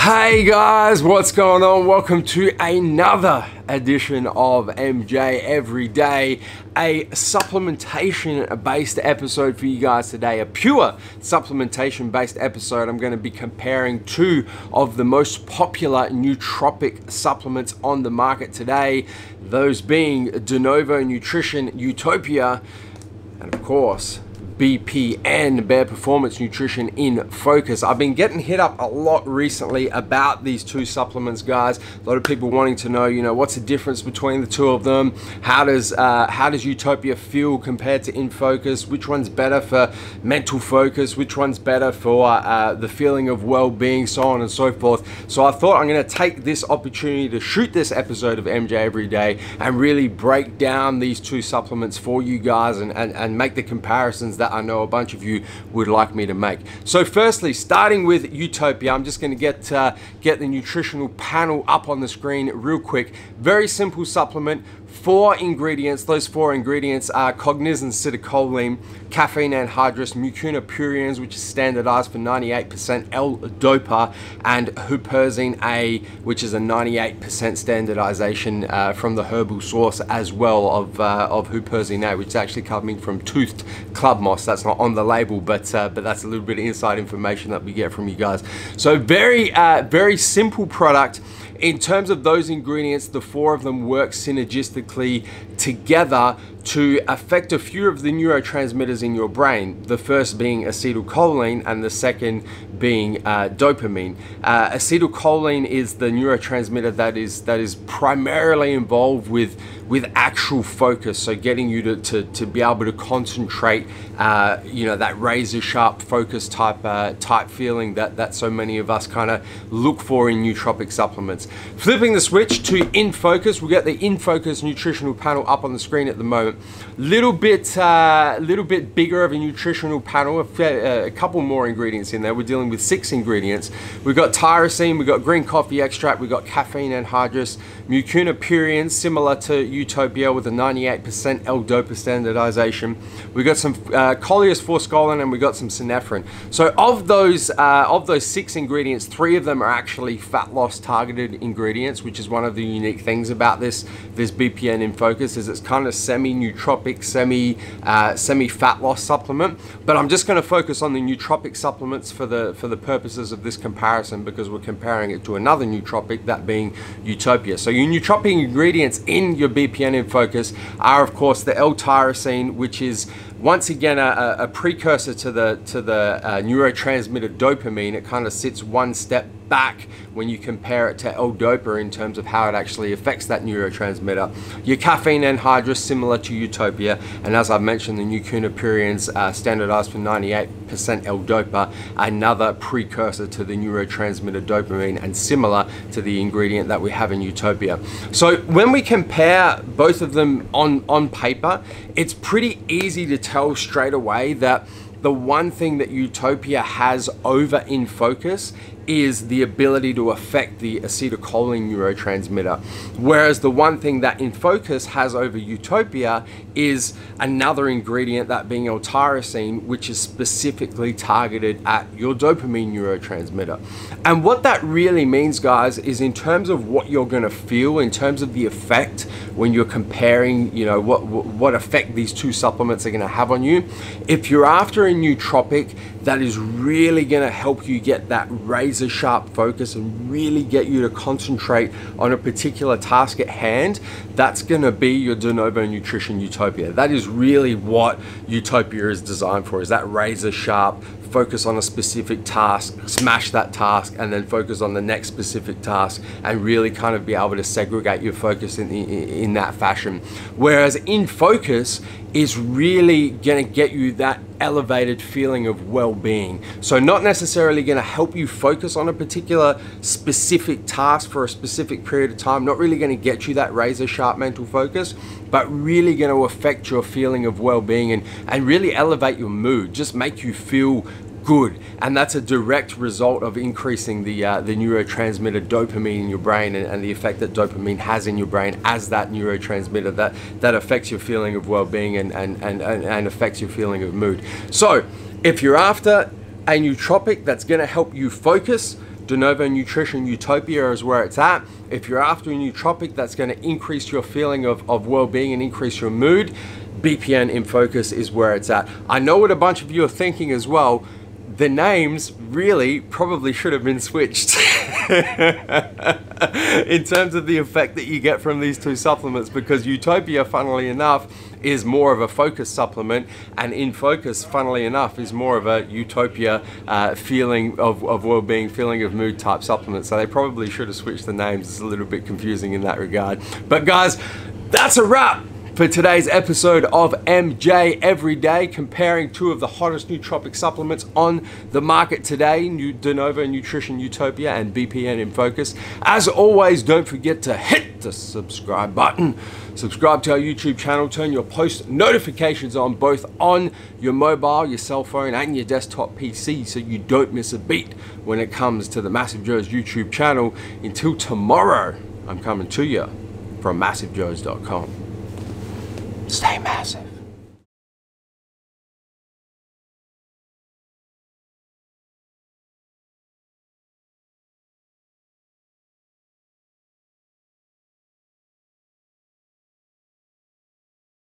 Hey guys, what's going on? Welcome to another edition of MJ Everyday, a supplementation based episode for you guys today, a pure supplementation based episode. I'm going to be comparing two of the most popular nootropic supplements on the market today, those being Novo Utopia and of course BPN, Bare Performance Nutrition in Focus. I've been getting hit up a lot recently about these two supplements, guys. A lot of people wanting to know, what's the difference between the two of them? How does Utopia feel compared to In Focus? Which one's better for mental focus? Which one's better for the feeling of well-being, so on and so forth. So I thought I'm going to take this opportunity to shoot this episode of MJ Everyday and really break down these two supplements for you guys and make the comparisons that I know a bunch of you would like me to make. So firstly, starting with Utopia, I'm just going to get the nutritional panel up on the screen real quick. Very simple supplement. 4 ingredients. Those 4 ingredients are cognizin citicoline, caffeine anhydrous, mucuna pruriens, which is standardized for 98% L-dopa, and huperzine A, which is a 98% standardization from the herbal source as well of huperzine A, which is actually coming from toothed club moss. That's not on the label, but that's a little bit of inside information that we get from you guys. So very simple product. In terms of those ingredients, the 4 of them work synergistically together to affect a few of the neurotransmitters in your brain. The first being acetylcholine and the second being dopamine. Acetylcholine is the neurotransmitter that is primarily involved with actual focus, so getting you to be able to concentrate, that razor sharp focus type feeling that so many of us kind of look for in nootropic supplements. Flipping the switch to In Focus, we'll get the In Focus nutritional panel up on the screen at the moment. Little bit bigger of a nutritional panel, a couple more ingredients in there. We're dealing with 6 ingredients. We've got tyrosine, we've got green coffee extract, we've got caffeine anhydrous, mucuna pruriens, similar to Utopia with a 98% L-dopa standardization. We've got some coleus forskolin, and we've got some synephrine. So of those 6 ingredients, 3 of them are actually fat loss targeted ingredients, which is one of the unique things about this BPN In Focus, is it's kind of semi-nootropic, semi-fat loss supplement. But I'm just going to focus on the nootropic supplements for the purposes of this comparison, because we're comparing it to another nootropic, that being Utopia. So your nootropic ingredients in your BPN In Focus are of course the L-tyrosine, which is once again a precursor to the neurotransmitter dopamine. It kind of sits one step back when you compare it to L-dopa in terms of how it actually affects that neurotransmitter. Your caffeine anhydrous, similar to Utopia, and as I mentioned, the mucuna pruriens, standardized for 98% L-dopa, another precursor to the neurotransmitter dopamine and similar to the ingredient that we have in Utopia. So when we compare both of them on paper, it's pretty easy to tell straight away that the one thing that Utopia has over In Focus is the ability to affect the acetylcholine neurotransmitter, whereas the one thing that In Focus has over Utopia is another ingredient, that being L-tyrosine, which is specifically targeted at your dopamine neurotransmitter. And what that really means, guys, is in terms of what you're going to feel, in terms of the effect when you're comparing, what effect these two supplements are going to have on you. If you're after a nootropic that is really going to help you get that razor sharp focus and really get you to concentrate on a particular task at hand, that's going to be your Novo Utopia. That is really what Utopia is designed for, is that razor sharp focus on a specific task, smash that task, and then focus on the next specific task, and really kind of be able to segregate your focus in that fashion. Whereas In Focus is really going to get you that elevated feeling of well-being. So not necessarily going to help you focus on a particular specific task for a specific period of time, not really going to get you that razor sharp mental focus, but really going to affect your feeling of well-being and really elevate your mood, just make you feel good. And that's a direct result of increasing the neurotransmitter dopamine in your brain and the effect that dopamine has in your brain as that neurotransmitter that affects your feeling of well-being and affects your feeling of mood. So if you're after a nootropic that's going to help you focus, De Novo Nutrition Utopia is where it's at. If you're after a nootropic that's going to increase your feeling of well-being and increase your mood, BPN in Focus is where it's at. I know what a bunch of you are thinking as well. The names really probably should have been switched in terms of the effect that you get from these two supplements, because Utopia, funnily enough, is more of a focus supplement, and In Focus, funnily enough, is more of a Utopia feeling of well-being, feeling of mood type supplement. So they probably should have switched the names. It's a little bit confusing in that regard. But guys, that's a wrap for today's episode of MJ Everyday, comparing two of the hottest nootropic supplements on the market today, De Novo Nutrition Utopia and BPN in Focus. As always, don't forget to hit the subscribe button. Subscribe to our YouTube channel, turn your post notifications on both on your mobile, your cell phone, and your desktop PC so you don't miss a beat when it comes to the MassiveJoes YouTube channel. Until tomorrow, I'm coming to you from MassiveJoes.com. Stay massive.